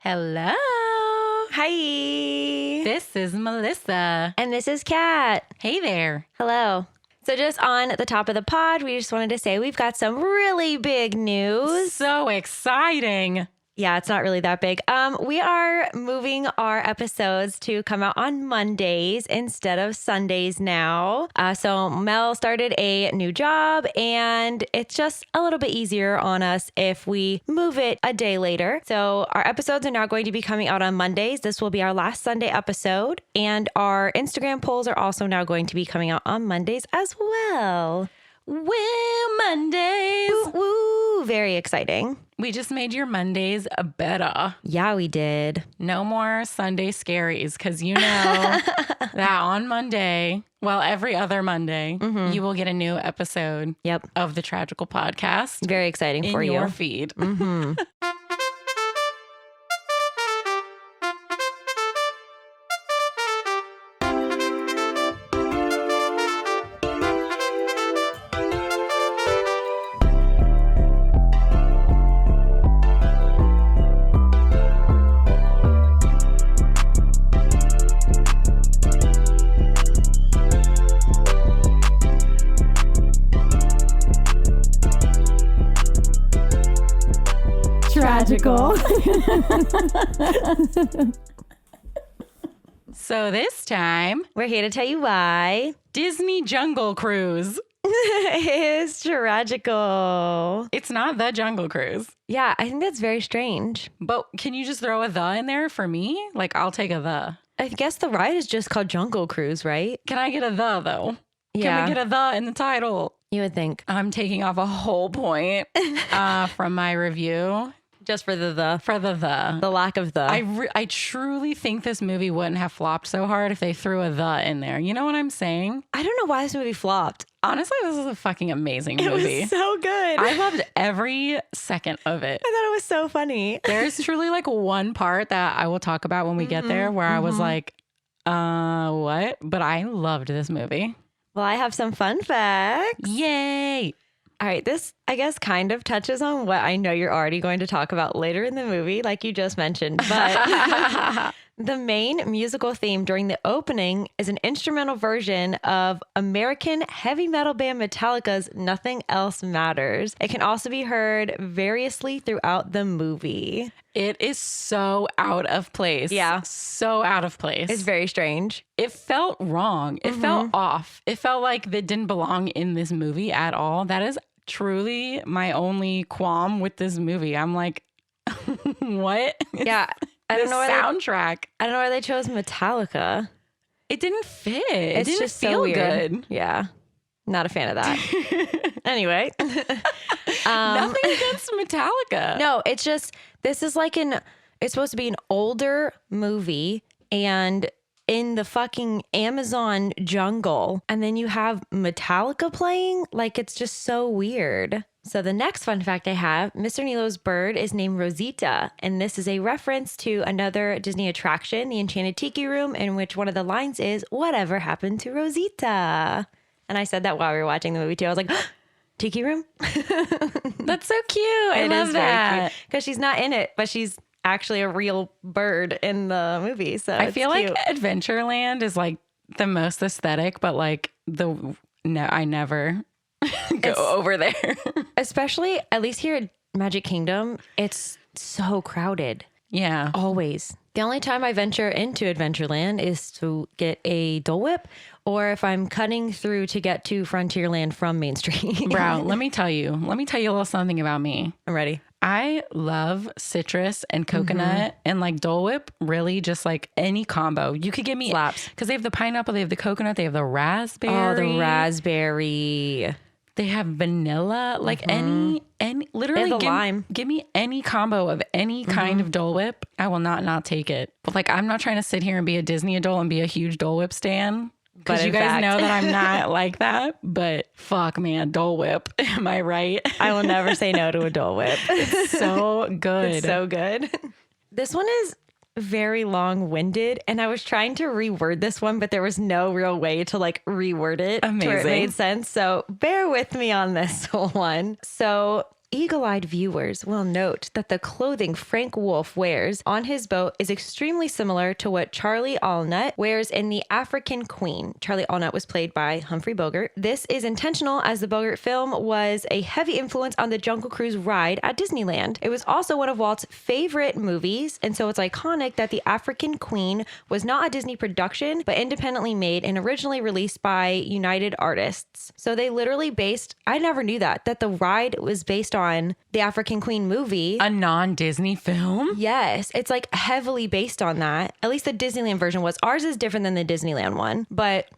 Hello. Hi. This is Melissa. And this is Kat. Hey there. Hello. So just on the top of the pod, we just wanted to say we've got some really big news. So exciting. Yeah, it's not really that big. We are moving our episodes to come out on Mondays instead of Sundays now. So Mel started a new job and it's just a little bit easier on us if we move it a day later. So our episodes are now going to be coming out on Mondays. This will be our last Sunday episode. And our Instagram polls are also now going to be coming out on Mondays as well. Woo, Mondays. Woo, woo. Very exciting. We just made your Mondays better. Yeah, we did. No more Sunday scaries because you know that on Monday, well, every other Monday, you will get a new episode of the Tragical podcast. Very exciting for you. In your feed. Tragical. So this time, we're here to tell you why Disney Jungle Cruise is tragical. It's not the Jungle Cruise. Yeah, I think that's very strange. But can you just throw a the in there for me? Like, I'll take a the. I guess the ride is just called Jungle Cruise, right? Can I get a the, though? Yeah. Can we get a the in the title? You would think. I'm taking off a whole point from my review. Just for the. For the. The lack of the. I truly think this movie wouldn't have flopped so hard if they threw a the in there. You know what I'm saying? I don't know why this movie flopped. Honestly, this is a fucking amazing movie. It was so good. I loved every second of it. I thought it was so funny. There's truly like one part that I will talk about when we get there where I was like, what? But I loved this movie. Well, I have some fun facts. Yay. All right, this, I guess, kind of touches on what I know you're already going to talk about later in the movie, like you just mentioned. But the main musical theme during the opening is an instrumental version of American heavy metal band Metallica's Nothing Else Matters. It can also be heard variously throughout the movie. It is so out of place. Yeah. So out of place. It's very strange. It felt wrong. It felt off. It felt like it didn't belong in this movie at all. That is truly my only qualm with this movie. I'm like, what? Yeah. I don't know why soundtrack. I don't know why they chose Metallica. It didn't fit. It didn't just feel so good. Yeah. Not a fan of that. Anyway. Nothing against Metallica. No, it's just, this is like it's supposed to be an older movie and in the fucking Amazon jungle. And then you have Metallica playing. Like, it's just so weird. So the next fun fact I have, Mr. Nilo's bird is named Rosita. And this is a reference to another Disney attraction, the Enchanted Tiki Room, in which one of the lines is, "Whatever happened to Rosita?" And I said that while we were watching the movie too. I was like, Tiki Room? That's so cute. I love that. Because she's not in it, but she's actually a real bird in the movie. So I feel like Adventureland is like the most aesthetic, but like I never go over there. Especially, at least here at Magic Kingdom, it's so crowded. Yeah. Always. The only time I venture into Adventureland is to get a Dole Whip or if I'm cutting through to get to Frontierland from Main Street. Bro, let me tell you a little something about me. I'm ready. I love citrus and coconut and like Dole Whip, really just like any combo. You could give me slaps. Because they have the pineapple, they have the coconut, they have the raspberry. Oh, the raspberry. They have vanilla, like any literally lime. Give me any combo of any kind of Dole Whip. I will not take it. But like, I'm not trying to sit here and be a Disney adult and be a huge Dole Whip stan. Because you guys know that I'm not like that. But fuck, man, Dole Whip. Am I right? I will never say no to a Dole Whip. It's so good. It's so good. This one is very long-winded, and I was trying to reword this one, but there was no real way to like reword it to where it made sense. So bear with me on this one. So eagle-eyed viewers will note that the clothing Frank Wolf wears on his boat is extremely similar to what Charlie Allnut wears in The African Queen. Charlie Allnut was played by Humphrey Bogart. This is intentional as the Bogart film was a heavy influence on the Jungle Cruise ride at Disneyland. It was also one of Walt's favorite movies, and so it's iconic that The African Queen was not a Disney production, but independently made and originally released by United Artists. So they literally based, I never knew that the ride was based on the African Queen movie. A non-Disney film? Yes, it's like heavily based on that. At least the Disneyland version was. Ours is different than the Disneyland one, but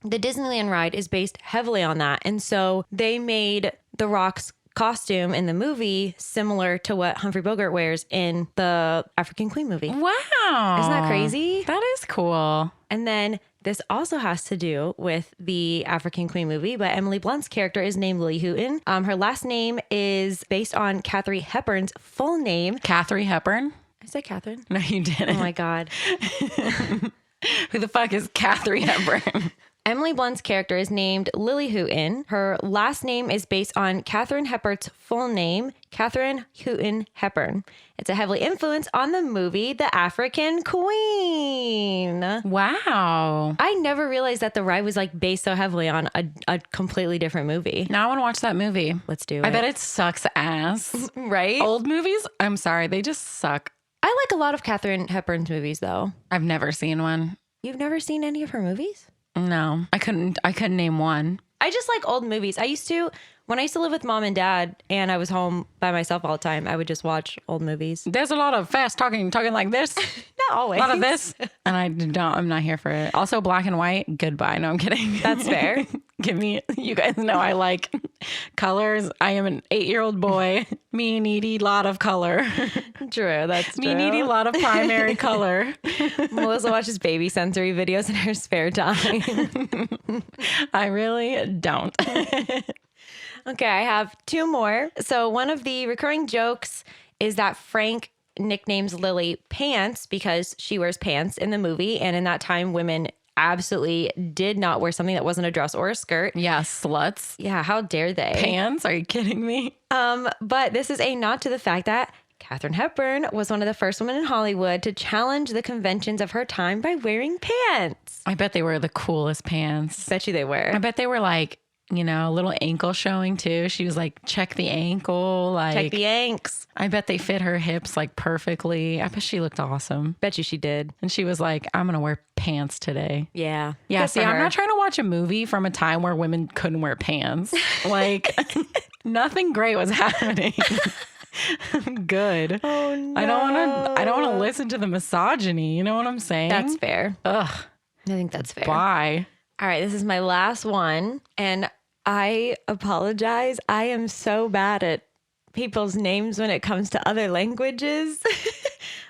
the Disneyland ride is based heavily on that. And so they made The Rock's costume in the movie similar to what Humphrey Bogart wears in the African Queen movie. Wow. Isn't that crazy? That is cool. And then this also has to do with the African Queen movie, but Emily Blunt's character is named Lily Houghton. Her last name is based on Katharie Hepburn's full name. Katharie Hepburn? I said Catherine. No, you didn't. Oh my God. Who the fuck is Katharie Hepburn? Emily Blunt's character is named Lily Houghton. Her last name is based on Katharine Hepburn's full name, Katharie Houghton Hepburn. It's a heavily influence on the movie The African Queen. Wow. I never realized that the ride was like based so heavily on a completely different movie. Now I want to watch that movie. Let's do it. I bet it sucks ass. Right? Old movies? I'm sorry. They just suck. I like a lot of Katharine Hepburn's movies though. I've never seen one. You've never seen any of her movies? No, I couldn't name one. I just like old movies. When I used to live with mom and dad and I was home by myself all the time, I would just watch old movies. There's a lot of fast talking like this. Not always. A lot of this. And I'm not here for it. Also black and white. Goodbye. No, I'm kidding. That's fair. You guys know I like colors. I am an 8-year-old boy. Me needy lot of color. True. That's true. Me needy lot of primary color. Melissa watches baby sensory videos in her spare time. I really don't. Okay, I have two more. So one of the recurring jokes is that Frank nicknames Lily Pants because she wears pants in the movie. And in that time, women absolutely did not wear something that wasn't a dress or a skirt. Yeah, sluts. Yeah, how dare they? Pants? Are you kidding me? But this is a nod to the fact that Katharine Hepburn was one of the first women in Hollywood to challenge the conventions of her time by wearing pants. I bet they were the coolest pants. Bet you they were. I bet they were like, a little ankle showing too. She was like, check the ankle. Like, check the anks. I bet they fit her hips like perfectly. I bet she looked awesome. Bet you she did. And she was like, I'm going to wear pants today. Yeah. Yeah. See, I'm not trying to watch a movie from a time where women couldn't wear pants. Like nothing great was happening. Good. Oh no. I don't want to listen to the misogyny. You know what I'm saying? That's fair. Ugh. I think that's fair. Bye. All right. This is my last one. And I apologize. I am so bad at people's names when it comes to other languages.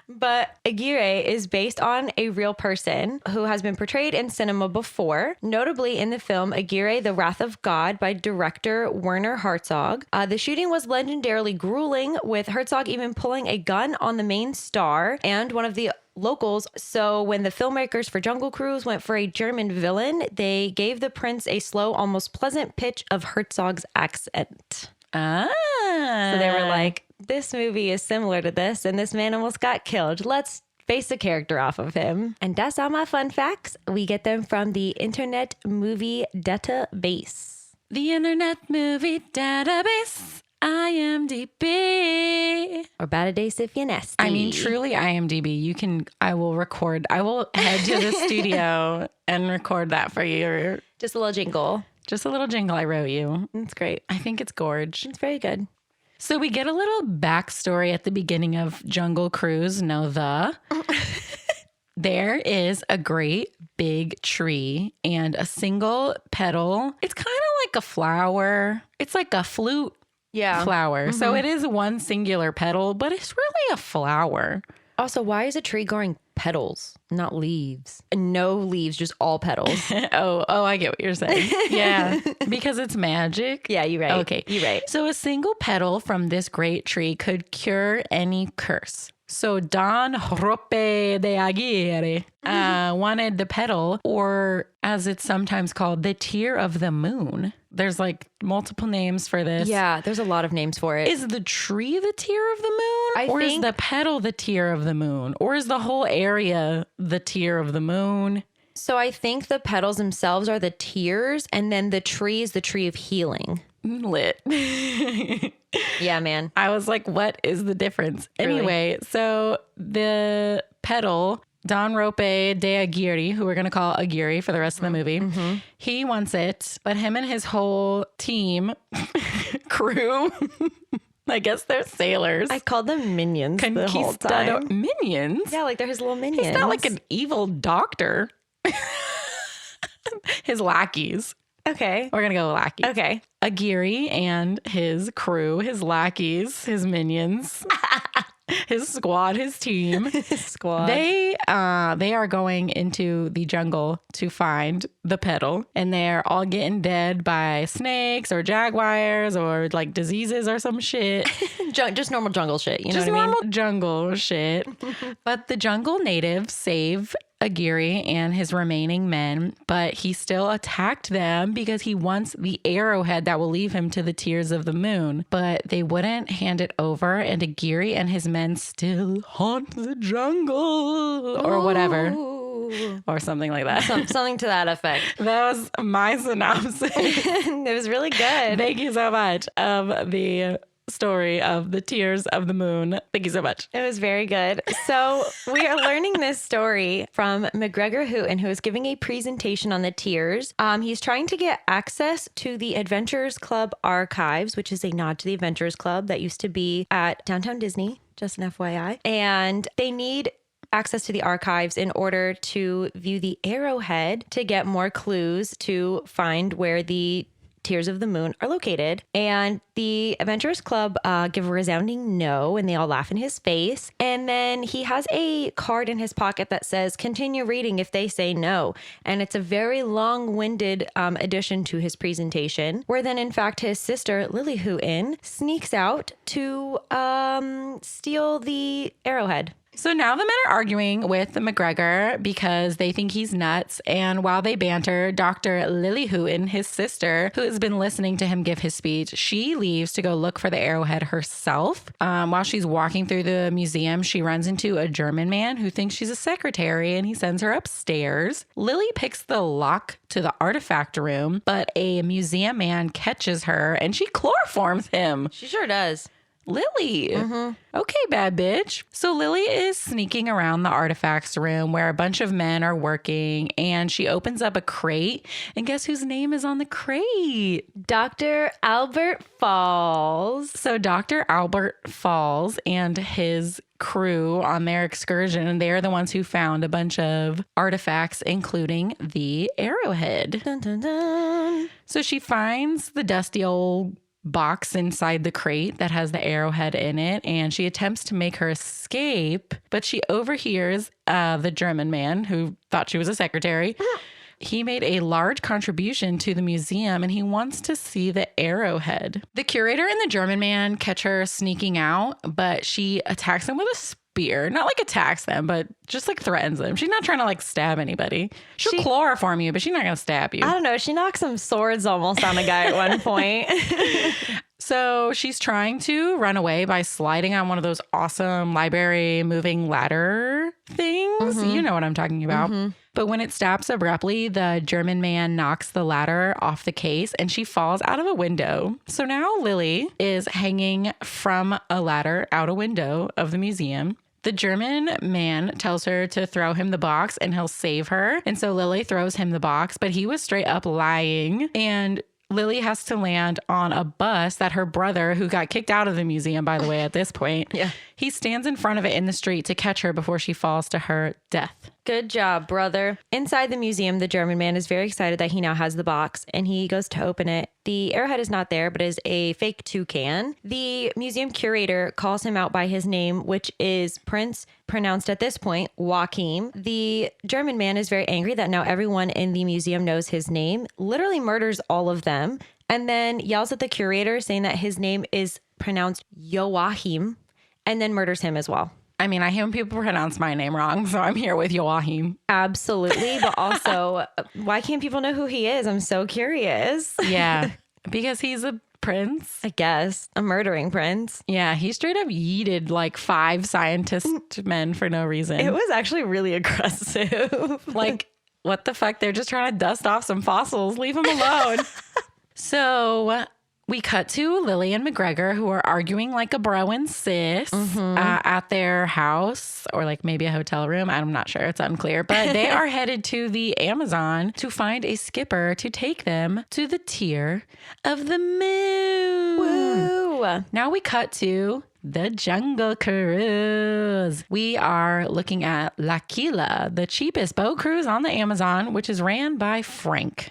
But Aguirre is based on a real person who has been portrayed in cinema before, notably in the film Aguirre, The Wrath of God by director Werner Herzog. The shooting was legendarily grueling, with Herzog even pulling a gun on the main star and one of the locals. So when the filmmakers for Jungle Cruise went for a German villain, they gave the prince a slow, almost pleasant pitch of Herzog's accent. So they were like, this movie is similar to this, and this man almost got killed. Let's base a character off of him. And that's all my fun facts. We get them from the Internet Movie Database. The Internet Movie Database. IMDb. Or Badass if you're nasty. I mean, truly IMDb. I will head to the studio and record that for you. Just a little jingle. Just a little jingle I wrote you. It's great. I think it's gorge. It's very good. So we get a little backstory at the beginning of Jungle Cruise. There is a great big tree and a single petal. It's kind of like a flower. It's like a flute flower. Mm-hmm. So it is one singular petal, but it's really a flower. Also, why is a tree growing petals, not leaves? No leaves, just all petals. Oh, I get what you're saying. Yeah, because it's magic. Yeah, you're right. Okay, you're right. So a single petal from this great tree could cure any curse. So Don Rope de Aguirre wanted the petal, or as it's sometimes called, the tear of the moon. There's like multiple names for this. Yeah, there's a lot of names for it. Is the tree the tear of the moon? I or think... is the petal the tear of the moon? Or is the whole area the tear of the moon? So I think the petals themselves are the tears, and then the tree is the tree of healing. Lit. Yeah, man. I was like, what is the difference? Really? Anyway, so the petal, Don Rope de Aguirre, who we're going to call Aguirre for the rest of the movie, he wants it, but him and his whole team, crew, I guess they're sailors. I called them minions the whole time. Minions? Yeah, like they're his little minions. He's not like an evil doctor. His lackeys. Okay. We're going to go lackeys. Okay. Aguirre and his crew, his lackeys, his minions, his squad, his team. His squad. They are going into the jungle to find the petal, and they're all getting dead by snakes or jaguars or like diseases or some shit. Just normal jungle shit. You know Just what I mean? normal jungle shit. But the jungle natives save Aguirre and his remaining men, but he still attacked them because he wants the arrowhead that will lead him to the tears of the moon. But they wouldn't hand it over, and Aguirre and his men still haunt the jungle or whatever. Or something like that. Something to that effect. That was my synopsis. It was really good. Thank you so much of the story of the tears of the moon. Thank you so much. It was very good. So we are learning this story from McGregor Houghton, who is giving a presentation on the tears. He's trying to get access to the Adventurers Club archives, which is a nod to the Adventurers Club that used to be at Downtown Disney, just an FYI. And they need access to the archives in order to view the arrowhead to get more clues to find where the Tears of the Moon are located. And the Adventurers Club give a resounding no, and they all laugh in his face. And then he has a card in his pocket that says, continue reading if they say no. And it's a very long-winded addition to his presentation, where then, in fact, his sister, Lily Houghton, sneaks out to steal the arrowhead. So now the men are arguing with McGregor because they think he's nuts. And while they banter, Dr. Lily Houghton, his sister, who has been listening to him give his speech, she leaves to go look for the arrowhead herself. While she's walking through the museum, she runs into a German man who thinks she's a secretary, and he sends her upstairs. Lily picks the lock to the artifact room, but a museum man catches her and she chloroforms him. She sure does. Lily. Okay, bad bitch. So Lily is sneaking around the artifacts room where a bunch of men are working, and she opens up a crate, and guess whose name is on the crate? Dr. Albert Falls. So Dr. Albert Falls and his crew on their excursion, they are the ones who found a bunch of artifacts, including the arrowhead. Dun, dun, dun. So she finds the dusty old box inside the crate that has the arrowhead in it, and she attempts to make her escape, but she overhears the German man who thought she was a secretary. He made a large contribution to the museum, and he wants to see the arrowhead. The curator and the German man catch her sneaking out, but she attacks him with a spear. Not like attacks them, but just like threatens them. She's not trying to like stab anybody. She'll chloroform you, but she's not going to stab you. I don't know. She knocked some swords almost on a guy at one point. So she's trying to run away by sliding on one of those awesome library moving ladder things. You know what I'm talking about. But when it stops abruptly, the German man knocks the ladder off the case and she falls out of a window. So now Lily is hanging from a ladder out a window of the museum. The German man tells her to throw him the box and he'll save her. And so Lily throws him the box, but he was straight up lying. And Lily has to land on a bus that her brother, who got kicked out of the museum, by the way, at this point, he stands in front of it in the street to catch her before she falls to her death. Good job, brother. Inside the museum, the German man is very excited that he now has the box, and he goes to open it. The arrowhead is not there, but is a fake toucan. The museum curator calls him out by his name, which is Prince, pronounced at this point, Joachim. The German man is very angry that now everyone in the museum knows his name, literally murders all of them, and then yells at the curator saying that his name is pronounced Joachim, and then murders him as well. I mean, I hear when people pronounce my name wrong, so I'm here with Joachim. Absolutely. But also, why can't people know who he is? I'm so curious. Yeah, because he's a prince. I guess. A murdering prince. Yeah, he straight up yeeted like 5 scientist men for no reason. It was actually really aggressive. Like, what the fuck? They're just trying to dust off some fossils. Leave him alone. So we cut to Lily and McGregor, who are arguing like a bro and sis at their house, or like maybe a hotel room. I'm not sure. It's unclear. But they are headed to the Amazon to find a skipper to take them to the tier of the moon. Woo. Now we cut to the Jungle Cruise. We are looking at L'Aquila, the cheapest boat cruise on the Amazon, which is ran by Frank,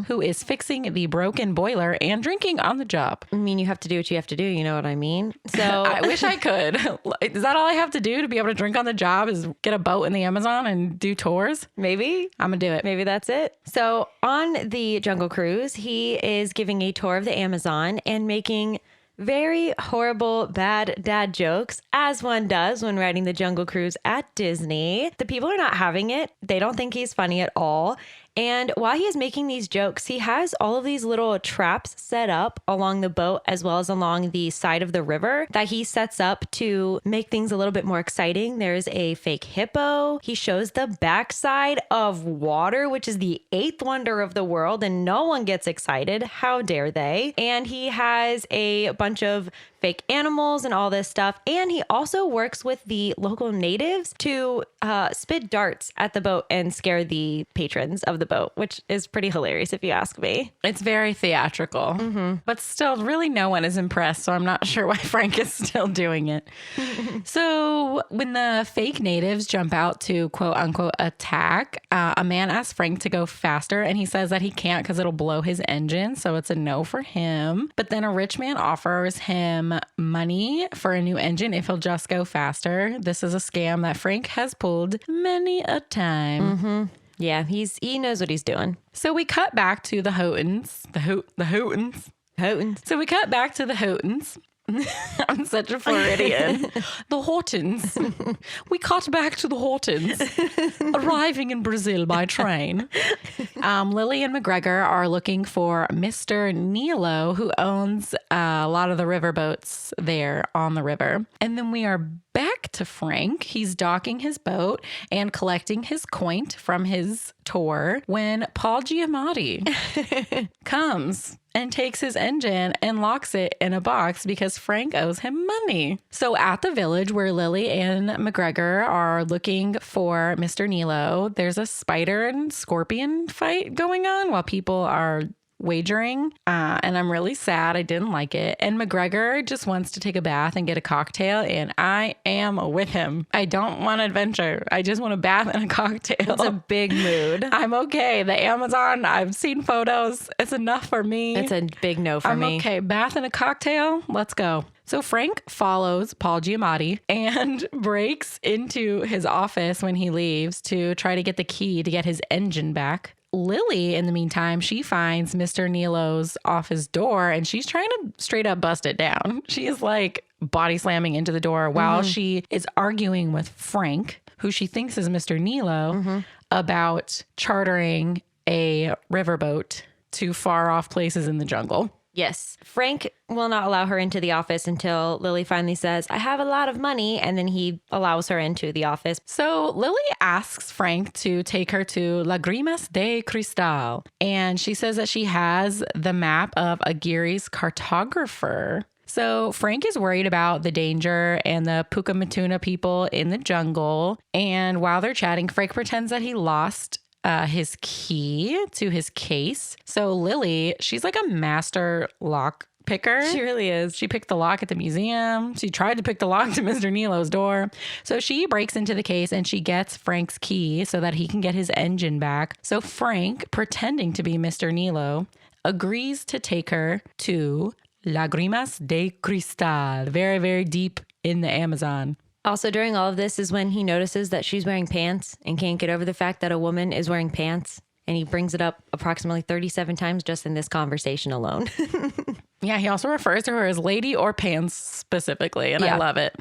who is fixing the broken boiler and drinking on the job. I mean, you have to do what you have to do. You know what I mean? So I wish I could. Is that all I have to do to be able to drink on the job is get a boat in the Amazon and do tours? maybe. I'm going to do it. Maybe that's it. So on the Jungle Cruise, he is giving a tour of the Amazon and making very horrible, bad dad jokes, as one does when riding the Jungle Cruise at Disney. The people are not having it. They don't think he's funny at all. And while he is making these jokes, he has all of these little traps set up along the boat as well as along the side of the river that he sets up to make things a little bit more exciting. There's a fake hippo. He shows the backside of water, which is the 8th wonder of the world, and no one gets excited. How dare they? And he has a bunch of fake animals and all this stuff. And he also works with the local natives to spit darts at the boat and scare the patrons of the boat, which is pretty hilarious if you ask me. It's very theatrical, but still really no one is impressed. So I'm not sure why Frank is still doing it. So when the fake natives jump out to quote unquote attack, a man asks Frank to go faster and he says that he can't because it'll blow his engine. So it's a no for him. But then a rich man offers him money for a new engine if he'll just go faster. This is a scam that Frank has pulled many a time. Yeah, he knows what he's doing. So we cut back to the Houghtons. The Houghtons. So we cut back to the Houghtons. I'm such a Floridian. The Houghtons. We cut back to the Houghtons, arriving in Brazil by train. Lily and McGregor are looking for Mr. Nilo, who owns a lot of the riverboats there on the river. And then we are back to Frank. He's docking his boat and collecting his coin from his tour when Paul Giamatti comes and takes his engine and locks it in a box because Frank owes him money. So at the village where Lily and McGregor are looking for Mr. Nilo, there's a spider and scorpion fight going on while people are wagering. And I'm really sad. I didn't like it. And McGregor just wants to take a bath and get a cocktail. And I am with him. I don't want adventure. I just want a bath and a cocktail. It's a big mood. I'm okay. The Amazon, I've seen photos. It's enough for me. It's a big no for me. I'm okay. Bath and a cocktail. Let's go. So Frank follows Paul Giamatti and breaks into his office when he leaves to try to get the key to get his engine back. Lily, in the meantime, she finds Mr. Nilo's office door and she's trying to straight up bust it down. She is like body slamming into the door while she is arguing with Frank, who she thinks is Mr. Nilo, about chartering a riverboat to far off places in the jungle. Yes. Frank will not allow her into the office until Lily finally says, I have a lot of money. And then he allows her into the office. So Lily asks Frank to take her to Lágrimas de Cristal. And she says that she has the map of Aguirre's cartographer. So Frank is worried about the danger and the Pucamatuna people in the jungle. And while they're chatting, Frank pretends that he lost his key to his case. So Lily, she's like a master lock picker. She really is. She picked the lock at the museum. She tried to pick the lock to Mr. Nilo's door. So she breaks into the case and she gets Frank's key so that he can get his engine back. So Frank, pretending to be Mr. Nilo, agrees to take her to Lágrimas de Cristal, very, very deep in the Amazon. Also, during all of this is when he notices that she's wearing pants and can't get over the fact that a woman is wearing pants. And he brings it up approximately 37 times just in this conversation alone. Yeah, he also refers to her as lady or pants specifically, and I love it.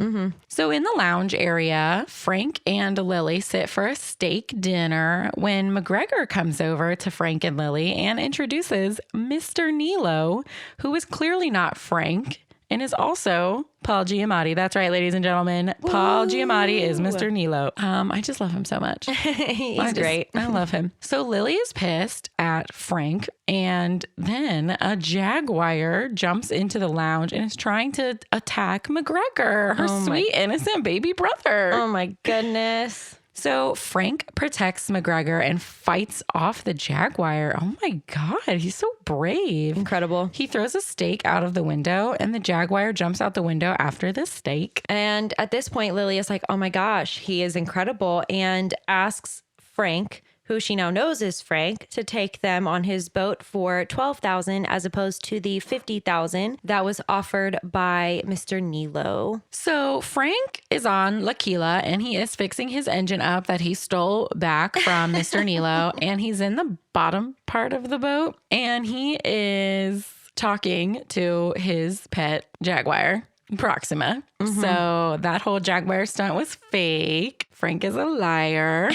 So in the lounge area, Frank and Lily sit for a steak dinner when McGregor comes over to Frank and Lily and introduces Mr. Nilo, who is clearly not Frank and is also Paul Giamatti. That's right, ladies and gentlemen. Woo! Paul Giamatti is Mr. Nilo. I just love him so much. He's great. I love him. So Lily is pissed at Frank, and then a jaguar jumps into the lounge and is trying to attack McGregor, her sweet, innocent baby brother. Oh my goodness. So Frank protects McGregor and fights off the jaguar. Oh my God, he's so brave. Incredible. He throws a steak out of the window and the jaguar jumps out the window after the steak. And at this point, Lily is like, oh my gosh, he is incredible, and asks Frank, who she now knows is Frank, to take them on his boat for $12,000 as opposed to the $50,000 that was offered by Mr. Nilo. So Frank is on L'Aquila and he is fixing his engine up that he stole back from Mr. Nilo, and he's in the bottom part of the boat and he is talking to his pet jaguar, Proxima. So that whole jaguar stunt was fake. Frank is a liar.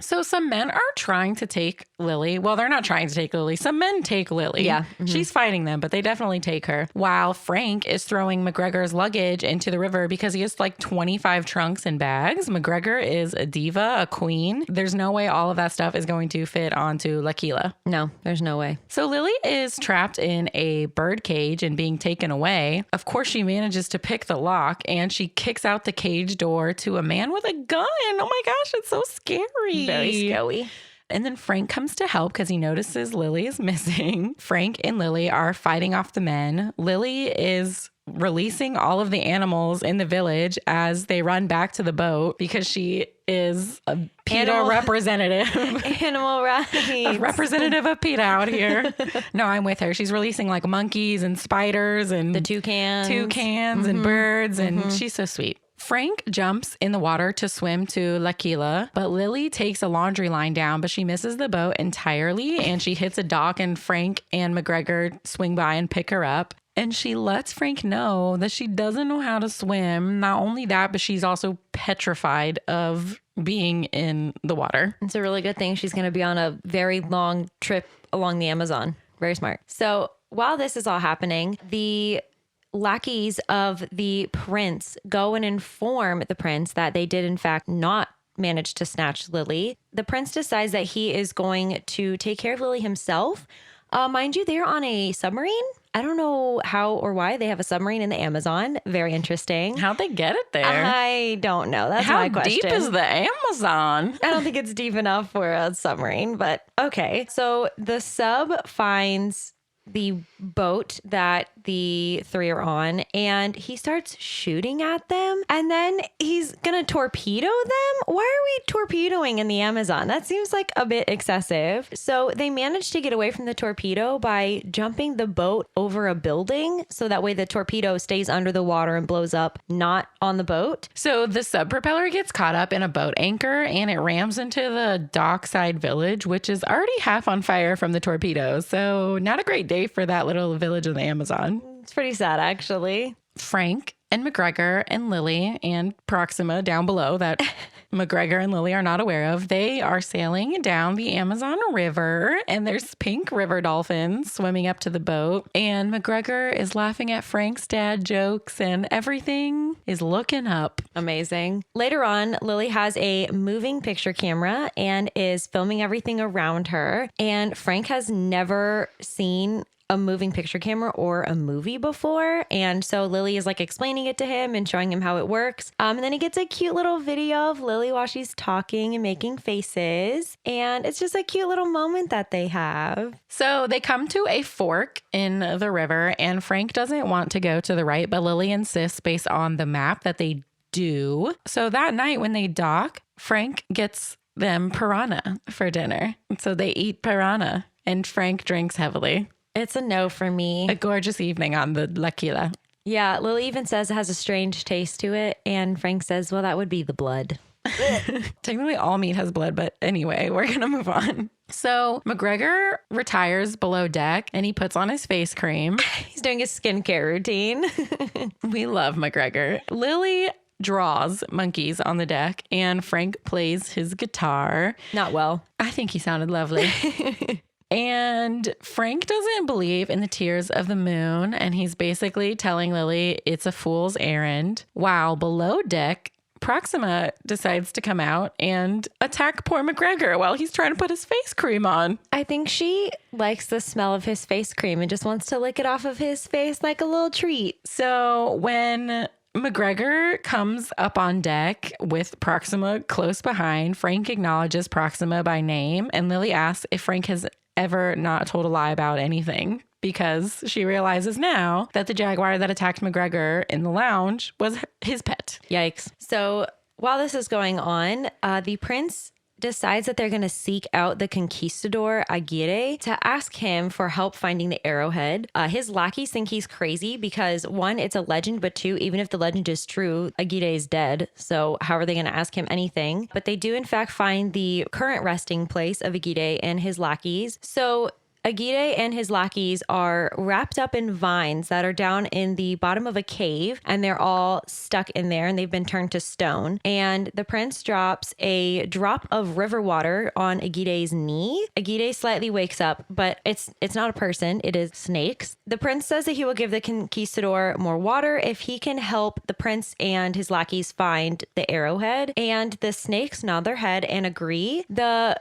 So some men are trying to take Lily. Well, they're not trying to take Lily. Some men take Lily. Yeah. She's fighting them, but they definitely take her. While Frank is throwing McGregor's luggage into the river because he has like 25 trunks and bags. McGregor is a diva, a queen. There's no way all of that stuff is going to fit onto L'Aquila. No, there's no way. So Lily is trapped in a bird cage and being taken away. Of course, she manages to pick the lock and she kicks out the cage door to a man with a gun. Oh my gosh, it's so scary. Very scary. And then Frank comes to help because he notices Lily is missing. Frank and Lily are fighting off the men. Lily is releasing all of the animals in the village as they run back to the boat because she is a PETA representative. Animal rights. A representative of PETA out here. No, I'm with her. She's releasing like monkeys and spiders and the toucans and birds. And she's so sweet. Frank jumps in the water to swim to L'Aquila, but Lily takes a laundry line down, but she misses the boat entirely and she hits a dock and Frank and McGregor swing by and pick her up. And she lets Frank know that she doesn't know how to swim. Not only that, but she's also petrified of being in the water. It's a really good thing she's going to be on a very long trip along the Amazon. Very smart. So while this is all happening, the lackeys of the prince go and inform the prince that they did in fact not manage to snatch Lily. The prince decides that he is going to take care of Lily himself. Mind you, they're on a submarine. I don't know how or why they have a submarine in the Amazon. Very interesting. How'd they get it there? I don't know. That's my question. How deep is the Amazon? I don't think it's deep enough for a submarine, but okay. So the sub finds the boat that the three are on and he starts shooting at them and then he's gonna torpedo them. Why are we torpedoing in the Amazon? That seems like a bit excessive. So they managed to get away from the torpedo by jumping the boat over a building so that way the torpedo stays under the water and blows up, not on the boat. So the sub propeller gets caught up in a boat anchor and it rams into the dockside village, which is already half on fire from the torpedo. So not a great day for that little village in the Amazon. It's pretty sad, actually. Frank and McGregor and Lily and Proxima down below that McGregor and Lily are not aware of. They are sailing down the Amazon River and there's pink river dolphins swimming up to the boat. And McGregor is laughing at Frank's dad jokes and everything is looking up. Amazing. Later on, Lily has a moving picture camera and is filming everything around her. And Frank has never seen a moving picture camera or a movie before. And so Lily is like explaining it to him and showing him how it works. And then he gets a cute little video of Lily while she's talking and making faces. And it's just a cute little moment that they have. So they come to a fork in the river and Frank doesn't want to go to the right, but Lily insists based on the map that they do. So that night when they dock, Frank gets them piranha for dinner. So they eat piranha and Frank drinks heavily. It's a no for me. A gorgeous evening on the L'Aquila. Yeah, Lily even says it has a strange taste to it. And Frank says, well, that would be the blood. Technically all meat has blood, but anyway, we're going to move on. So McGregor retires below deck and he puts on his face cream. He's doing his skincare routine. We love McGregor. Lily draws monkeys on the deck and Frank plays his guitar. Not well. I think he sounded lovely. And Frank doesn't believe in the tears of the moon. And he's basically telling Lily it's a fool's errand. While below deck, Proxima decides to come out and attack poor McGregor while he's trying to put his face cream on. I think she likes the smell of his face cream and just wants to lick it off of his face like a little treat. So when McGregor comes up on deck with Proxima close behind, Frank acknowledges Proxima by name, and Lily asks if Frank has ever not told a lie about anything, because she realizes now that the jaguar that attacked McGregor in the lounge was his pet. Yikes. So while this is going on, the prince decides that they're going to seek out the conquistador Aguirre to ask him for help finding the arrowhead. His lackeys think he's crazy because, one, it's a legend, but two, even if the legend is true, Aguirre is dead. So how are they going to ask him anything? But they do in fact find the current resting place of Aguirre and his lackeys. So Aguirre and his lackeys are wrapped up in vines that are down in the bottom of a cave, and they're all stuck in there and they've been turned to stone. And the prince drops a drop of river water on Aguirre's knee. Aguirre slightly wakes up, but it's not a person, it is snakes. The prince says that he will give the conquistador more water if he can help the prince and his lackeys find the arrowhead. And the snakes nod their head and agree. The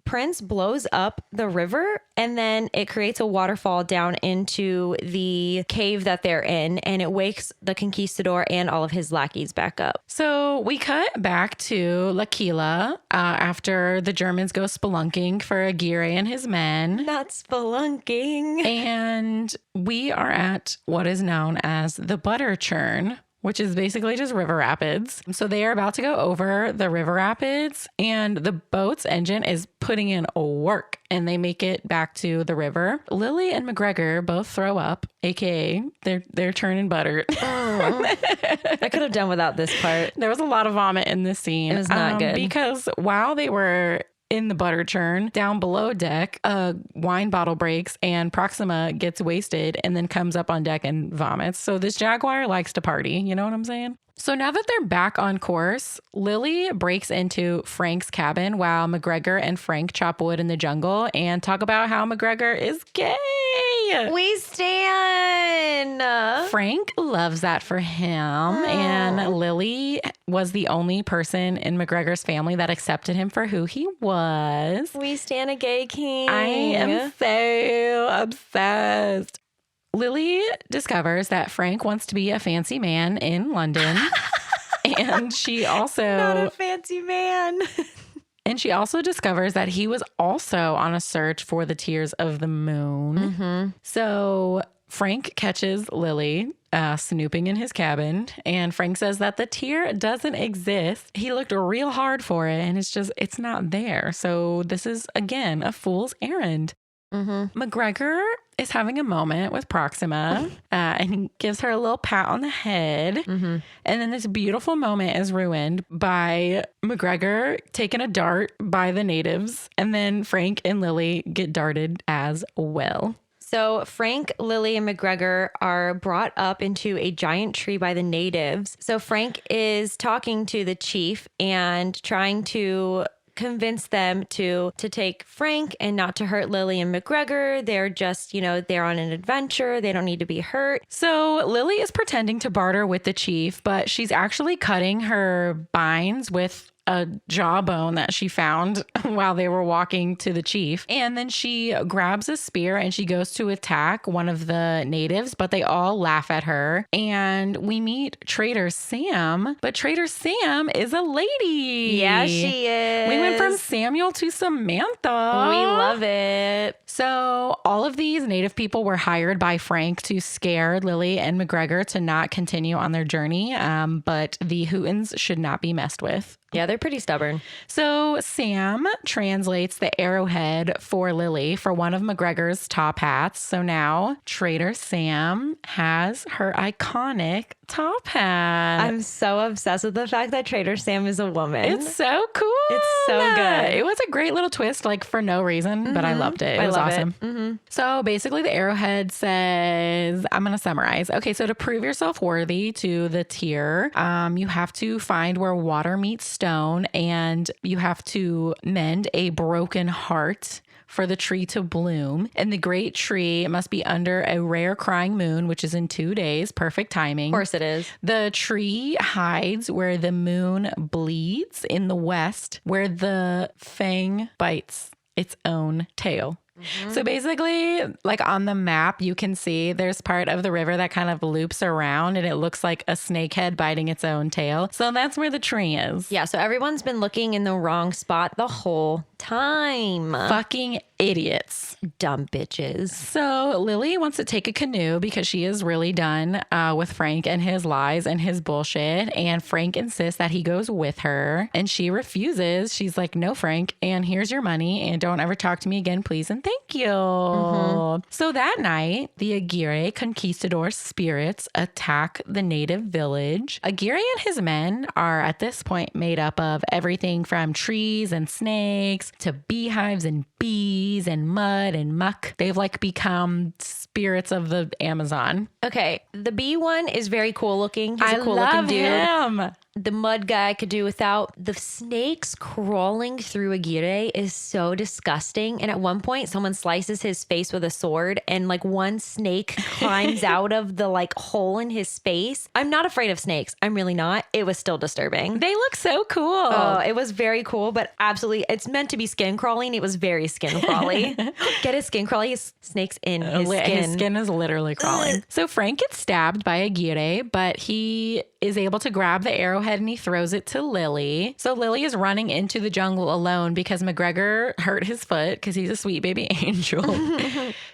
prince blows up the river and then it creates a waterfall down into the cave that they're in, and it wakes the conquistador and all of his lackeys back up. So we cut back to L'Aquila after the Germans go spelunking for Aguirre and his men. Not spelunking. And we are at what is known as the butter churn, which is basically just river rapids. So they are about to go over the river rapids and the boat's engine is putting in work and they make it back to the river. Lily and McGregor both throw up, aka they're churning butter. I could have done without this part. There was a lot of vomit in this scene. It was not good. Because while they were in the butter churn, down below deck, a wine bottle breaks and Proxima gets wasted and then comes up on deck and vomits. So this jaguar likes to party. You know what I'm saying? So now that they're back on course, Lily breaks into Frank's cabin while McGregor and Frank chop wood in the jungle and talk about how McGregor is gay. We stan. Frank loves that for him. And Lily was the only person in McGregor's family that accepted him for who he was. We stan a gay king. I am so obsessed. Lily discovers that Frank wants to be a fancy man in London. And she also... Not a fancy man. And she also discovers that he was also on a search for the tears of the moon. Mm-hmm. So Frank catches Lily snooping in his cabin. And Frank says that the tear doesn't exist. He looked real hard for it and it's not there. So this is, again, a fool's errand. Mm-hmm. McGregor is having a moment with Proxima and he gives her a little pat on the head. Mm-hmm. And then this beautiful moment is ruined by McGregor taking a dart by the natives. And then Frank and Lily get darted as well. So Frank, Lily, and McGregor are brought up into a giant tree by the natives. So Frank is talking to the chief and trying to convince them to take Frank and not to hurt Lily and McGregor. They're just, they're on an adventure. They don't need to be hurt. So Lily is pretending to barter with the chief, but she's actually cutting her binds with a jawbone that she found while they were walking to the chief. And then she grabs a spear and she goes to attack one of the natives, but they all laugh at her. And we meet Trader Sam, but Trader Sam is a lady. Yeah, she is. We went from Samuel to Samantha. We love it. So all of these native people were hired by Frank to scare Lily and McGregor to not continue on their journey. But the Hootens should not be messed with. Yeah, they're pretty stubborn. So Sam translates the arrowhead for Lily for one of McGregor's top hats. So now Trader Sam has her iconic top hat. I'm so obsessed with the fact that Trader Sam is a woman. It's so cool. It's so good. It was a great little twist, like for no reason, but I loved it. It was awesome. So basically the arrowhead says, I'm going to summarize. Okay, so to prove yourself worthy to the tier, you have to find where water meets stone, and you have to mend a broken heart for the tree to bloom. And the great tree must be under a rare crying moon, which is in 2 days. Perfect timing. Of course it is. The tree hides where the moon bleeds in the west, where the fang bites its own tail. So basically, like on the map, you can see there's part of the river that kind of loops around and it looks like a snakehead biting its own tail. So that's where the tree is. Yeah, so everyone's been looking in the wrong spot the whole time. Fucking idiots. Dumb bitches. So Lily wants to take a canoe because she is really done with Frank and his lies and his bullshit. And Frank insists that he goes with her and she refuses. She's like, no, Frank, and here's your money and don't ever talk to me again, please. And thank you. So that night, the Aguirre conquistador spirits attack the native village. Aguirre and his men are at this point made up of everything from trees and snakes to beehives and bees and mud and muck. They've like become spirits of the Amazon. Okay, the bee one is very cool looking. He's a cool love looking dude. him. The mud guy I could do without. The snakes crawling through Aguirre is so disgusting. And at one point, someone slices his face with a sword and like one snake climbs out of the like hole in his face. I'm not afraid of snakes. I'm really not. It was still disturbing. They look so cool. Oh, it was very cool, but absolutely, it's meant to be skin crawling. It was very skin crawly. Get his skin crawly. Snakes in his skin. His skin is literally crawling. So Frank gets stabbed by Aguirre, but he is able to grab the arrowhead and he throws it to Lily. So Lily is running into the jungle alone because McGregor hurt his foot because he's a sweet baby angel.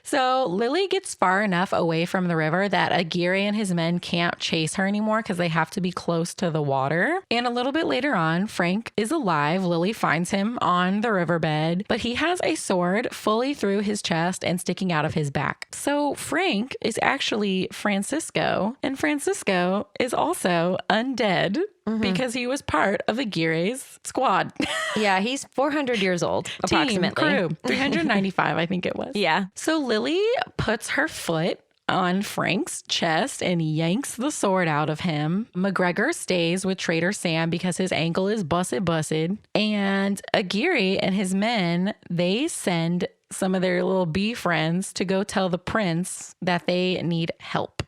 So Lily gets far enough away from the river that Aguirre and his men can't chase her anymore because they have to be close to the water. And a little bit later on, Frank is alive. Lily finds him on the riverbed, but he has a sword fully through his chest and sticking out of his back. So Frank is actually Francisco, and Francisco is also undead because he was part of Aguirre's squad. Yeah, he's 400 years old, approximately. Team, crew, 395, I think it was. Yeah. So Lily puts her foot on Frank's chest and yanks the sword out of him. McGregor stays with Trader Sam because his ankle is busted. And Aguirre and his men, they send some of their little bee friends to go tell the prince that they need help.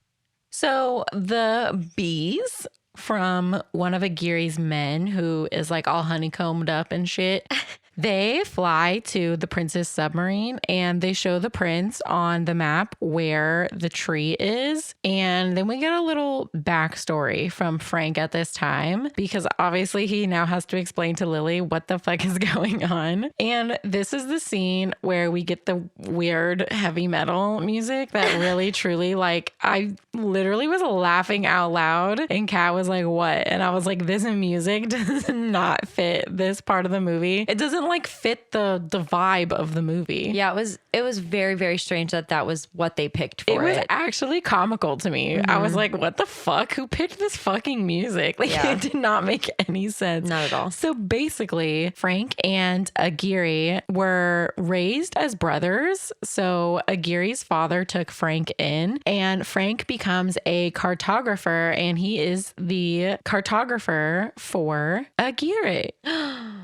So the bees from one of Aguirre's men, who is like all honeycombed up and shit, they fly to the prince's submarine and they show the prince on the map where the tree is. And then we get a little backstory from Frank at this time, because obviously he now has to explain to Lily what the fuck is going on. And this is the scene where we get the weird heavy metal music that really truly, like, I literally was laughing out loud and Kat was like, what? And I was like, this music does not fit this part of the movie. It doesn't like fit the vibe of the movie. Yeah, it was very, very strange that was what they picked for it. It was actually comical to me. I was like, what the fuck? Who picked this fucking music? Like, it did not make any sense. Not at all. So basically, Frank and Aguirre were raised as brothers. So Aguirre's father took Frank in, and Frank becomes a cartographer, and he is the cartographer for Aguirre.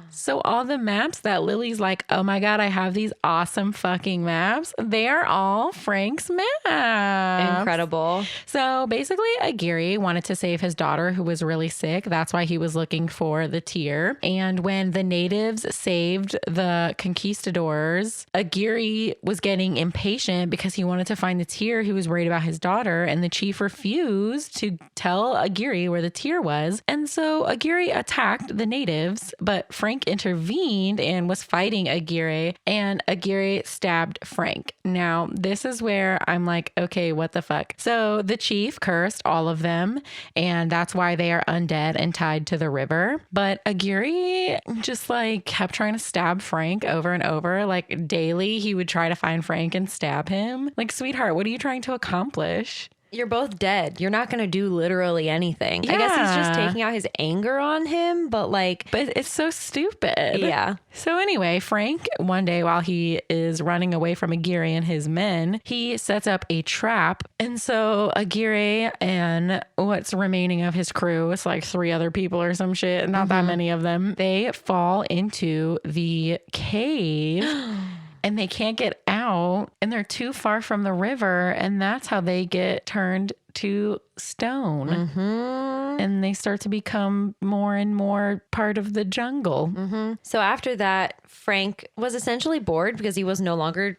So all the maps that Lily's like, oh my God, I have these awesome fucking maps. They are all Frank's maps. Incredible. So basically, Aguirre wanted to save his daughter who was really sick. That's why he was looking for the tear. And when the natives saved the conquistadors, Aguirre was getting impatient because he wanted to find the tear. He was worried about his daughter, and the chief refused to tell Aguirre where the tear was. And so Aguirre attacked the natives, but Frank intervened joined and was fighting Aguirre, and Aguirre stabbed Frank. Now, this is where I'm like, okay, what the fuck? So the chief cursed all of them, and that's why they are undead and tied to the river. But Aguirre just like kept trying to stab Frank over and over. Like daily, he would try to find Frank and stab him. Like, sweetheart, what are you trying to accomplish? You're both dead. You're not going to do literally anything. Yeah. I guess he's just taking out his anger on him, but it's so stupid. Yeah. So anyway, Frank, one day while he is running away from Aguirre and his men, he sets up a trap. And so Aguirre and what's remaining of his crew, it's like 3 other people or some shit, not that many of them, they fall into the cave. And they can't get out, and they're too far from the river, and that's how they get turned to stone. And they start to become more and more part of the jungle. So after that, Frank was essentially bored because he was no longer,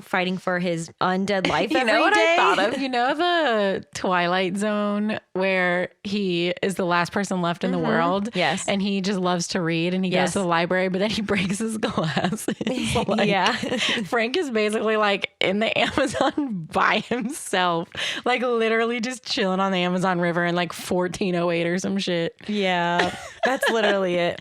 fighting for his undead life every day. You know what I thought of? You know the Twilight Zone where he is the last person left in the world? Yes. And he just loves to read, and he goes to the library, but then he breaks his glasses. Frank is basically like in the Amazon by himself, like literally just chilling on the Amazon River in like 1408 or some shit. Yeah, that's literally it.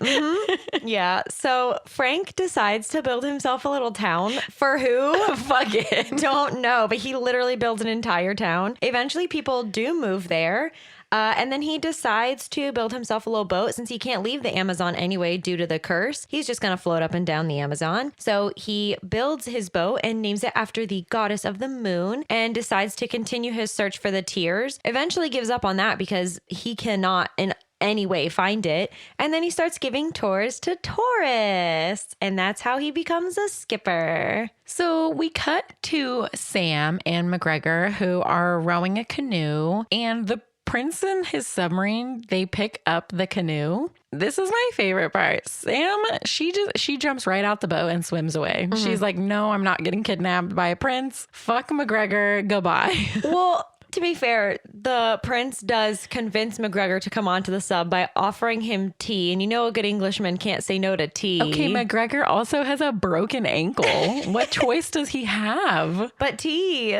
Yeah. So Frank decides to build himself a little town. For who? Fuck it. Don't know, but he literally builds an entire town. Eventually people do move there. And then he decides to build himself a little boat since he can't leave the Amazon anyway due to the curse. He's just going to float up and down the Amazon. So he builds his boat and names it after the goddess of the moon and decides to continue his search for the tears. Eventually gives up on that because he cannot in any way find it. And then he starts giving tours to tourists. And that's how he becomes a skipper. So we cut to Sam and McGregor, who are rowing a canoe, and the prince and his submarine, they pick up the canoe. This is my favorite part. Sam, she jumps right out the boat and swims away. She's like, no, I'm not getting kidnapped by a prince. Fuck McGregor. Goodbye. Well, to be fair, the prince does convince McGregor to come onto the sub by offering him tea. And a good Englishman can't say no to tea. Okay, McGregor also has a broken ankle. What choice does he have? But tea.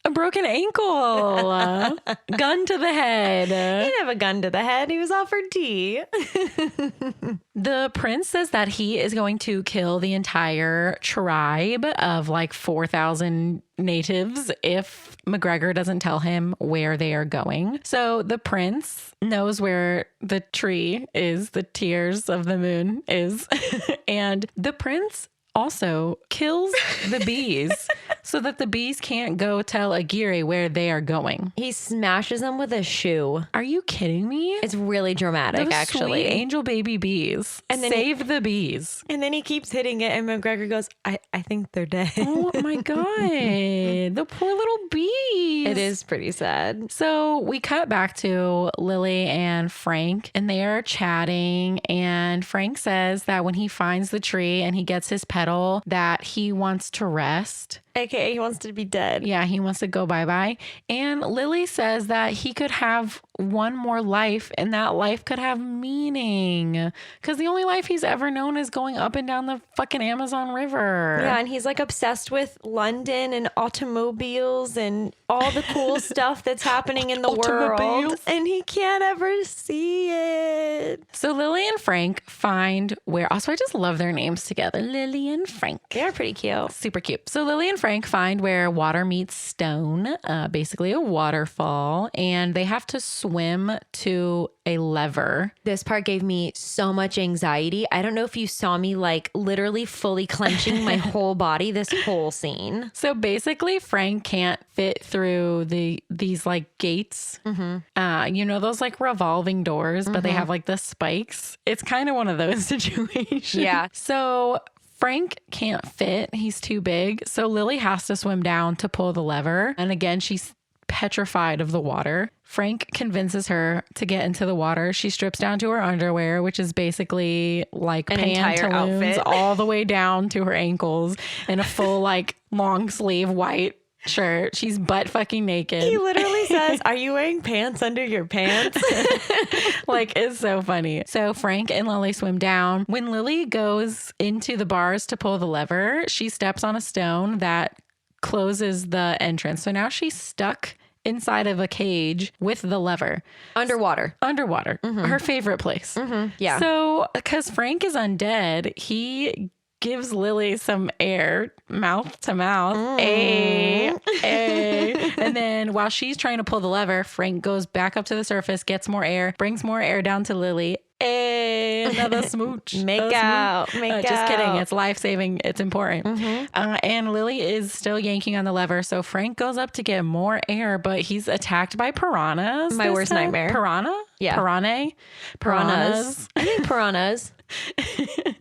A broken ankle. Gun to the head. He didn't have a gun to the head. He was offered tea. The prince says that he is going to kill the entire tribe of like 4,000 natives if McGregor doesn't tell him where they are going. So the prince knows where the tree is, the tears of the moon is. And the prince also kills the bees so that the bees can't go tell Aguirre where they are going. He smashes them with a shoe. Are you kidding me? It's really dramatic, Those actually. Sweet angel baby bees. And then save the bees. And then he keeps hitting it, and McGregor goes, I think they're dead. Oh my God. The poor little bees. It is pretty sad. So we cut back to Lily and Frank, and they are chatting. And Frank says that when he finds the tree and he gets his petal, that he wants to rest. AKA he wants to be dead. Yeah, he wants to go bye-bye. And Lily says that he could have one more life, and that life could have meaning. Because the only life he's ever known is going up and down the fucking Amazon River. Yeah, and he's like obsessed with London and automobiles and all the cool stuff that's happening in the world. And he can't ever see it. So Lily and Frank find where... Also, I just love their names together. Lily and Frank. They're pretty cute. Super cute. So Lily and Frank find where water meets stone, basically a waterfall, and they have to swim to a lever. This part gave me so much anxiety. I don't know if you saw me like literally fully clenching my whole body this whole scene. So basically Frank can't fit through these like gates. Those like revolving doors, but they have like the spikes. It's kind of one of those situations. Yeah. So Frank can't fit. He's too big. So Lily has to swim down to pull the lever. And again, she's petrified of the water. Frank convinces her to get into the water. She strips down to her underwear, which is basically like an entire pantaloons outfit all the way down to her ankles, and a full like long sleeve white shirt. She's butt fucking naked. He literally says, "Are you wearing pants under your pants?" Like, it's so funny. So Frank and Lily swim down. When Lily goes into the bars to pull the lever, she steps on a stone that closes the entrance. So now she's stuck inside of a cage with the lever. Underwater. Her favorite place. Yeah. So because Frank is undead, he gives Lily some air, mouth to mouth. And then while she's trying to pull the lever, Frank goes back up to the surface, gets more air, brings more air down to Lily. Another smooch. Make out. Just kidding. It's life-saving. It's important. And Lily is still yanking on the lever. So Frank goes up to get more air, but he's attacked by piranhas. My worst nightmare. Piranha? Yeah. Piranhae? Piranhas. I think piranhas.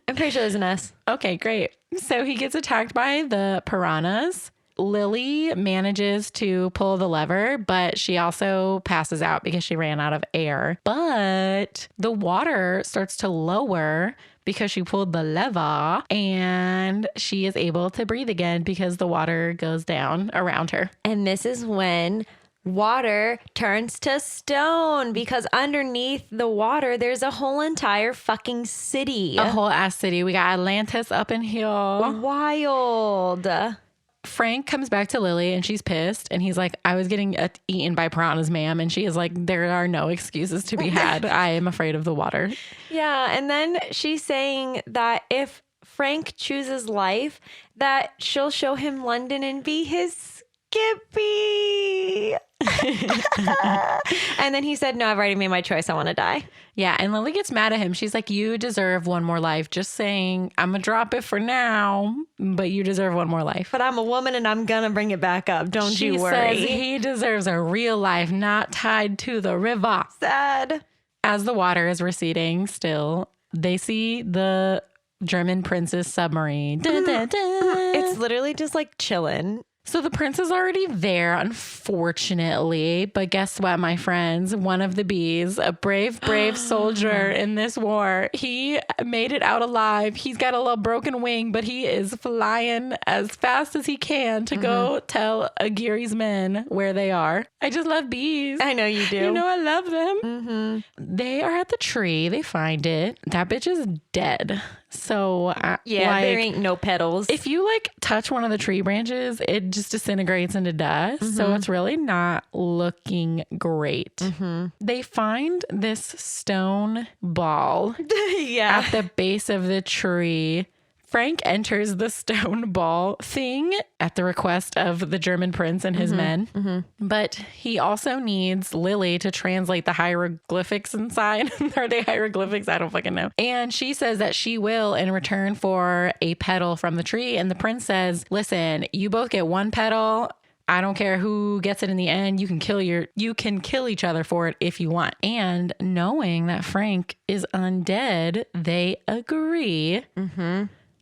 I'm pretty sure there's an S. Okay, great. So he gets attacked by the piranhas. Lily manages to pull the lever, but she also passes out because she ran out of air. But the water starts to lower because she pulled the lever, and she is able to breathe again because the water goes down around her. And this is when water turns to stone, because underneath the water, there's a whole entire fucking city. A whole ass city. We got Atlantis up in here. Wild. Frank comes back to Lily and she's pissed. And he's like, I was getting eaten by piranhas, ma'am. And she is like, there are no excuses to be had. I am afraid of the water. Yeah. And then she's saying that if Frank chooses life, that she'll show him London and be his Skippy. And then he said, no, I've already made my choice. I want to die. Yeah. And Lily gets mad at him. She's like, you deserve one more life. Just saying, I'm going to drop it for now, but you deserve one more life. But I'm a woman and I'm going to bring it back up. Don't you worry. She says he deserves a real life, not tied to the river. Sad. As the water is receding still, they see the German prince's submarine. Dun, dun, dun. It's literally just like chilling. So the prince is already there, unfortunately. But guess what, my friends? One of the bees, a brave soldier in this war, he made it out alive. He's got a little broken wing, but he is flying as fast as he can to go tell Aguirre's men where they are. I just love bees. I know you do. You know I love them. They are at the tree. They find it. That bitch is dead. So there ain't no petals. If you touch one of the tree branches, it just disintegrates into dust. So it's really not looking great. They find this stone ball at the base of the tree. Frank enters the stone ball thing at the request of the German prince and his men. But he also needs Lily to translate the hieroglyphics inside. Are they hieroglyphics? I don't fucking know. And she says that she will in return for a petal from the tree. And the prince says, listen, you both get one petal. I don't care who gets it in the end. You can kill each other for it if you want. And knowing that Frank is undead, they agree.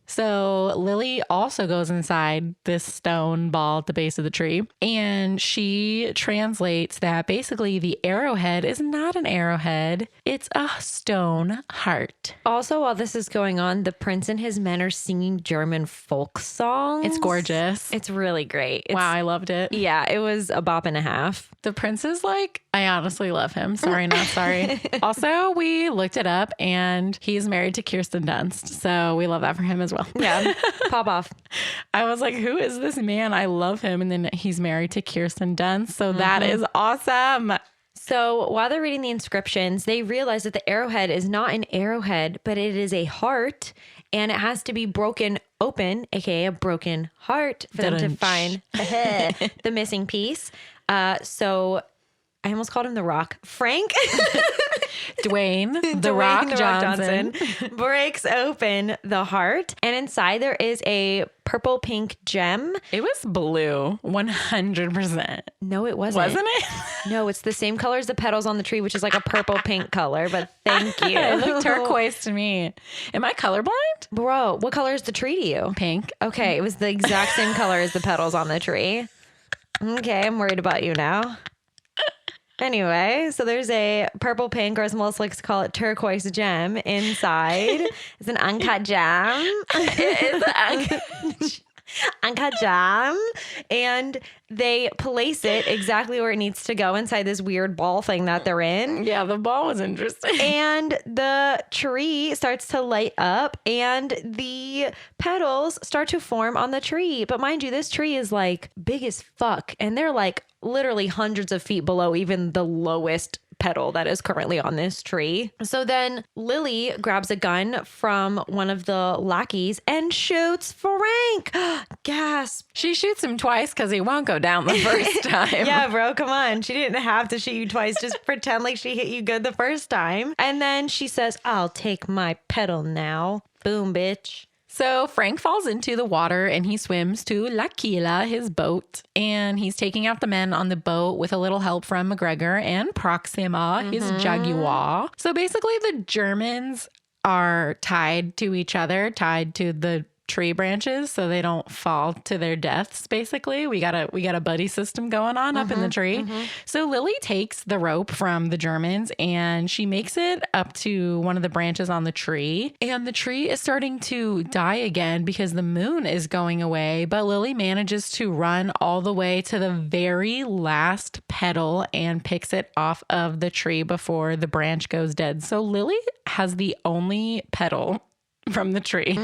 So Lily also goes inside this stone ball at the base of the tree, and she translates that basically the arrowhead is not an arrowhead. It's a stone heart. Also, while this is going on, the prince and his men are singing German folk songs. It's gorgeous. It's really great. Wow, I loved it. Yeah, it was a bop and a half. The prince is I honestly love him. Sorry, not sorry. Also, we looked it up and he's married to Kirsten Dunst. So we love that for him as well. Yeah, pop off. I was like, who is this man? I love him. And then he's married to Kirsten Dunst. So that is awesome. So while they're reading the inscriptions, they realize that the arrowhead is not an arrowhead, but it is a heart. And it has to be broken open, aka a broken heart, for them to find the missing piece. So I almost called him The Rock. Frank. Dwayne, The Rock Johnson breaks open the heart. And inside there is a purple pink gem. It was blue, 100%. No, it wasn't. Wasn't it? No, it's the same color as the petals on the tree, which is like a purple pink color. But thank you. It looked turquoise to me. Am I colorblind? Bro, what color is the tree to you? Pink. Okay, it was the exact same color as the petals on the tree. Okay, I'm worried about you now. Anyway, so there's a purple pink, or as Melissa likes to call it, turquoise gem inside. It's an uncut gem. It is Uncle Jam. And they place it exactly where it needs to go inside this weird ball thing that they're in. Yeah, the ball was interesting. And the tree starts to light up and the petals start to form on the tree. But mind you, this tree is like big as fuck. And they're like literally hundreds of feet below even the lowest petal that is currently on this tree. So then Lily grabs a gun from one of the lackeys and shoots Frank. Gasp. She shoots him twice because he won't go down the first time. Yeah, bro, come on. She didn't have to shoot you twice. Just pretend like she hit you good the first time. And then she says, I'll take my petal now. Boom, bitch. So Frank falls into the water and he swims to L'Aquila, his boat, and he's taking out the men on the boat with a little help from McGregor and Proxima, his jaguar. So basically the Germans are tied to each other, tied to the tree branches so they don't fall to their deaths. Basically, we got a buddy system going on up in the tree. So Lily takes the rope from the Germans and she makes it up to one of the branches on the tree, and the tree is starting to die again because the moon is going away, but Lily manages to run all the way to the very last petal and picks it off of the tree before the branch goes dead. So Lily has the only petal from the tree.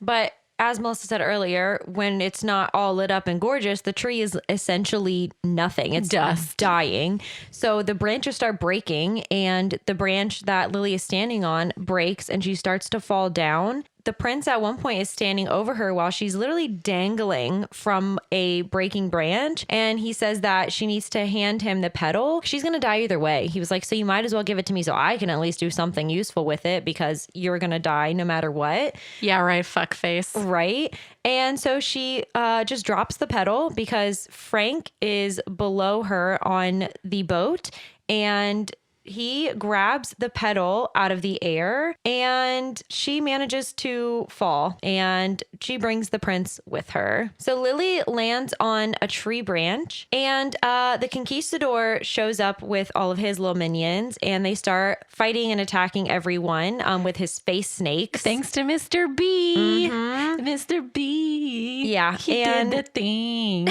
But as Melissa said earlier, when it's not all lit up and gorgeous, the tree is essentially nothing. It's dust, dying. So the branches start breaking, and the branch that Lily is standing on breaks and she starts to fall down. The prince at one point is standing over her while she's literally dangling from a breaking branch. And he says that she needs to hand him the petal. She's going to die either way. He was like, so you might as well give it to me so I can at least do something useful with it because you're going to die no matter what. Yeah, right. Fuck face. Right. And so she just drops the petal because Frank is below her on the boat, and he grabs the petal out of the air and she manages to fall, and she brings the prince with her. So Lily lands on a tree branch, and the conquistador shows up with all of his little minions, and they start fighting and attacking everyone with his space snakes. Thanks to Mr. B. Mr. B. Yeah. He did the thing.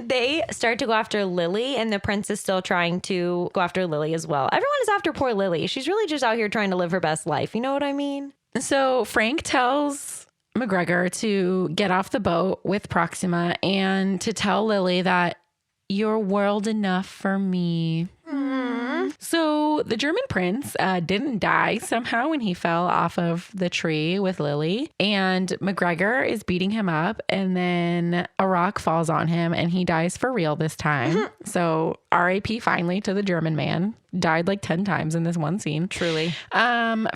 They start to go after Lily, and the prince is still trying to go after Lily as well. Everyone is after poor Lily. She's really just out here trying to live her best life. You know what I mean? So Frank tells McGregor to get off the boat with Proxima and to tell Lily that you're world enough for me. So the German prince didn't die somehow when he fell off of the tree with Lily, and McGregor is beating him up, and then a rock falls on him and he dies for real this time. So RAP finally to the German man. Died like 10 times in this one scene. Truly.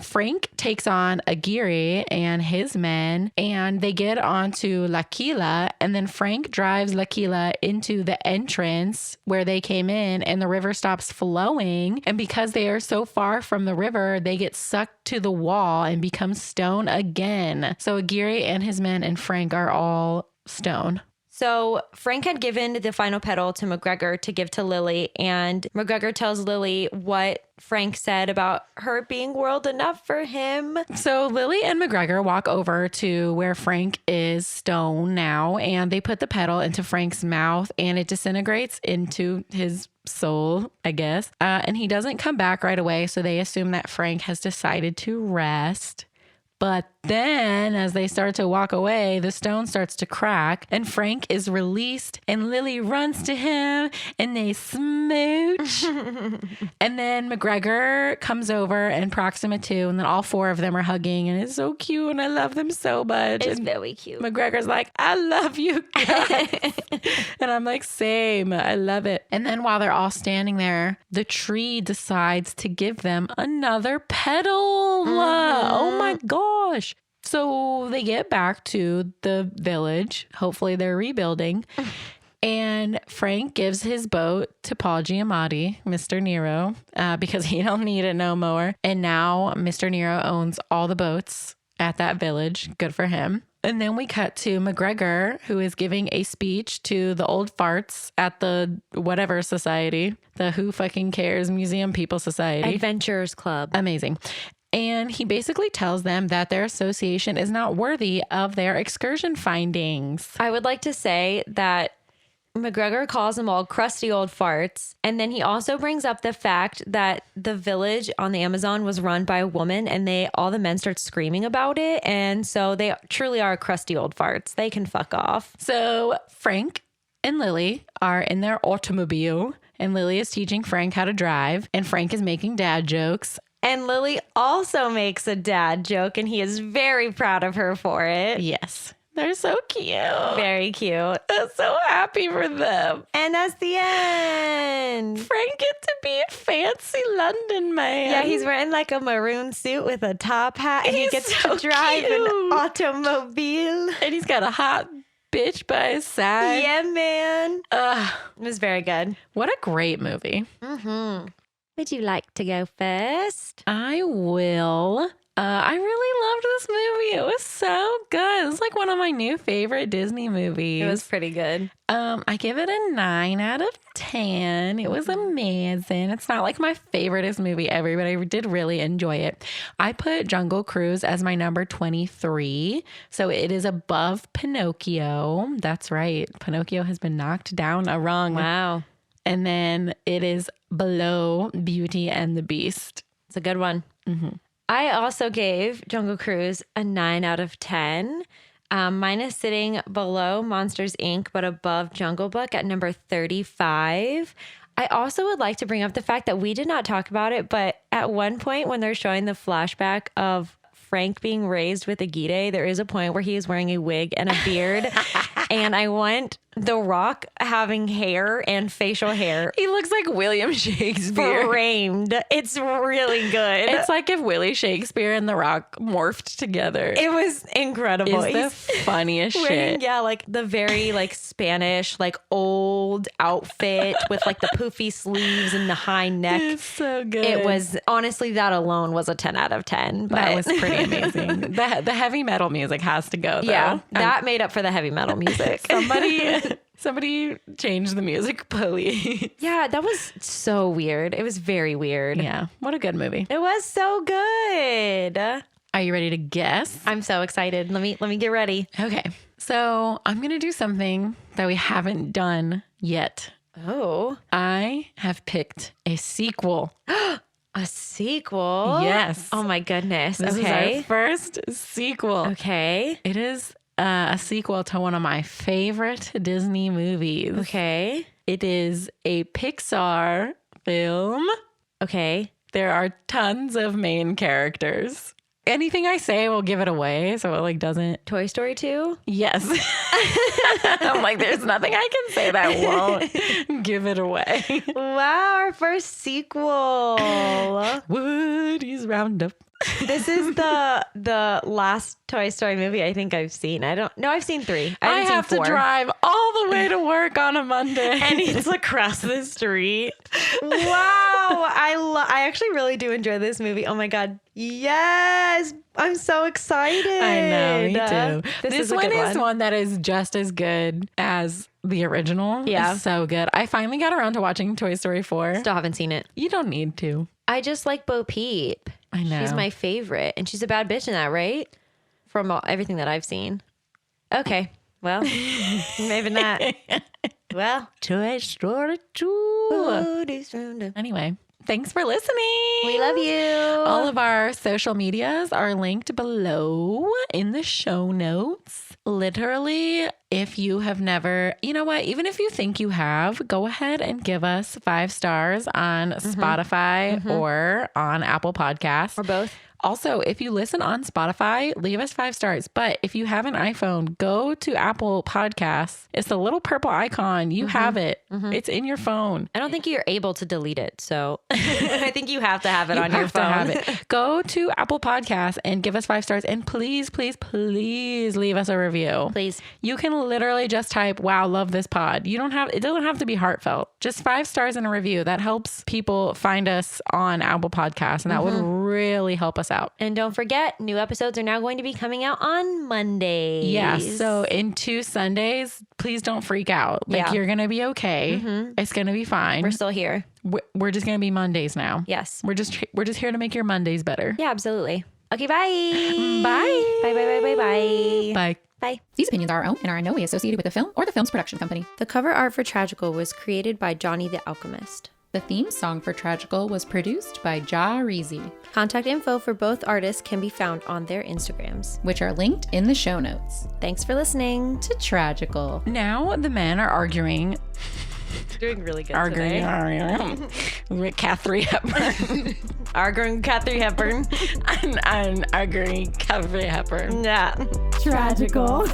Frank takes on Aguirre and his men, and they get onto L'Aquila, and then Frank drives L'Aquila into the entrance where they came in, and the river stops flowing. And because they are so far from the river, they get sucked to the wall and become stone again. So Aguirre and his men and Frank are all stone. So Frank had given the final petal to McGregor to give to Lily, and McGregor tells Lily what Frank said about her being world enough for him. So Lily and McGregor walk over to where Frank is stone now, and they put the petal into Frank's mouth, and it disintegrates into his soul, I guess. And he doesn't come back right away, so they assume that Frank has decided to rest. But then as they start to walk away, the stone starts to crack and Frank is released, and Lily runs to him and they smooch. And then McGregor comes over and Proxima too. And then all four of them are hugging, and it's so cute. And I love them so much. It's and very cute. McGregor's like, I love you guys. And I'm like, same. I love it. And then while they're all standing there, the tree decides to give them another petal. Oh my gosh. So they get back to the village. Hopefully they're rebuilding. And Frank gives his boat to Paul Giamatti, Mr. Nero, because he don't need it no more. And now Mr. Nero owns all the boats at that village. Good for him. And then we cut to McGregor, who is giving a speech to the old farts at the whatever society, the Who Fucking Cares Museum People Society. Adventurers Club. Amazing. And he basically tells them that their association is not worthy of their excursion findings. I would like to say that McGregor calls them all crusty old farts. And then he also brings up the fact that the village on the Amazon was run by a woman and all the men start screaming about it. And so they truly are crusty old farts. They can fuck off. So Frank and Lily are in their automobile and Lily is teaching Frank how to drive and Frank is making dad jokes. And Lily also makes a dad joke and he is very proud of her for it. Yes. They're so cute. Very cute. I'm so happy for them. And that's the end. Frank gets to be a fancy London man. Yeah, he's wearing like a maroon suit with a top hat and he gets so to drive cute. an automobile. And he's got a hot bitch by his side. Yeah, man. Ugh. It was very good. What a great movie. Mm-hmm. Would you like to go first? I will. I really loved this movie. It was so good. It's like one of my new favorite Disney movies. It was pretty good. I give it a 9 out of 10. It was amazing. It's not like my favoriteest movie ever, but I did really enjoy it. I put Jungle Cruise as my number 23. So it is above Pinocchio. That's right. Pinocchio has been knocked down a rung. Wow. And then it is below Beauty and the Beast. It's a good one. Mm-hmm. I also gave Jungle Cruise a 9 out of 10. Mine is sitting below Monsters, Inc., but above Jungle Book at number 35. I also would like to bring up the fact that we did not talk about it, but at one point when they're showing the flashback of Frank being raised with a guide, there is a point where he is wearing a wig and a beard. And I want The Rock having hair and facial hair. He looks like William Shakespeare. Framed. It's really good. It's like if Willie Shakespeare and The Rock morphed together. It was incredible. It's the funniest shit. Yeah, like the very like Spanish, like old outfit with like the poofy sleeves and the high neck. It's so good. It was, honestly, that alone was a 10 out of 10. But That was pretty amazing. The heavy metal music has to go, though. yeah, that made up for the heavy metal music. Somebody changed the music, please. Yeah, that was so weird. It was very weird. Yeah, what a good movie. It was so good. Are you ready to guess? I'm so excited. Let me get ready. Okay, so I'm going to do something that we haven't done yet. Oh, I have picked a sequel. a sequel? Yes. Oh my goodness. This is our first sequel. Okay. It is a sequel to one of my favorite Disney movies. Okay. It is a Pixar film. Okay. There are tons of main characters. Anything I say will give it away, so it like doesn't. Toy Story 2? Yes. I'm like, there's nothing I can say that won't give it away. Wow, our first sequel. Woody's Roundup. This is the last Toy Story movie I think I've seen. I've seen 3. I have seen 4. to drive all the way to work on a Monday. And it's across the street. Wow. I actually really do enjoy this movie. Oh my God. Yes. I'm so excited. I know, me too. This one is one that is just as good as the original. Yeah. It's so good. I finally got around to watching Toy Story 4. Still haven't seen it. You don't need to. I just like Bo Peep. I know. She's my favorite. And she's a bad bitch in that, right? From everything that I've seen. Okay. Well, maybe not. Well, Toy Story 2. Anyway, thanks for listening. We love you. All of our social medias are linked below in the show notes. Literally, if you have never, you know what, even if you think you have, go ahead and give us 5 stars on Spotify or on Apple Podcasts. Or both. Also, if you listen on Spotify, leave us 5 stars. But if you have an iPhone, go to Apple Podcasts. It's the little purple icon. You have it. It's in your phone. I don't think you're able to delete it. So I think you have to have it on your phone. Have it. Go to Apple Podcasts and give us 5 stars. And please, please, please leave us a review. Please. You can literally just type, wow, love this pod. It doesn't have to be heartfelt. Just 5 stars in a review. That helps people find us on Apple Podcasts. And that would really help us us out. And don't forget, new episodes are now going to be coming out on Mondays. Yeah. So in 2 Sundays, please don't freak out. Like, you're going to be okay. It's going to be fine. We're still here. We're just going to be Mondays now. Yes. We're just here to make your Mondays better. Yeah, absolutely. Okay, bye. Bye. Bye, bye, bye, bye, bye. Bye. Bye. These opinions are our own and are in no way associated with the film or the film's production company. The cover art for Tragical was created by Johnny the Alchemist. The theme song for Tragical was produced by Jahreezy, Contact info for both artists can be found on their Instagrams. which are linked in the show notes. Thanks for listening. To Tragical. Now the men are arguing Doing really good with Katharie Hepburn. Arguing Katharie Hepburn. I'm arguing Katharie Hepburn. Yeah. Tragical.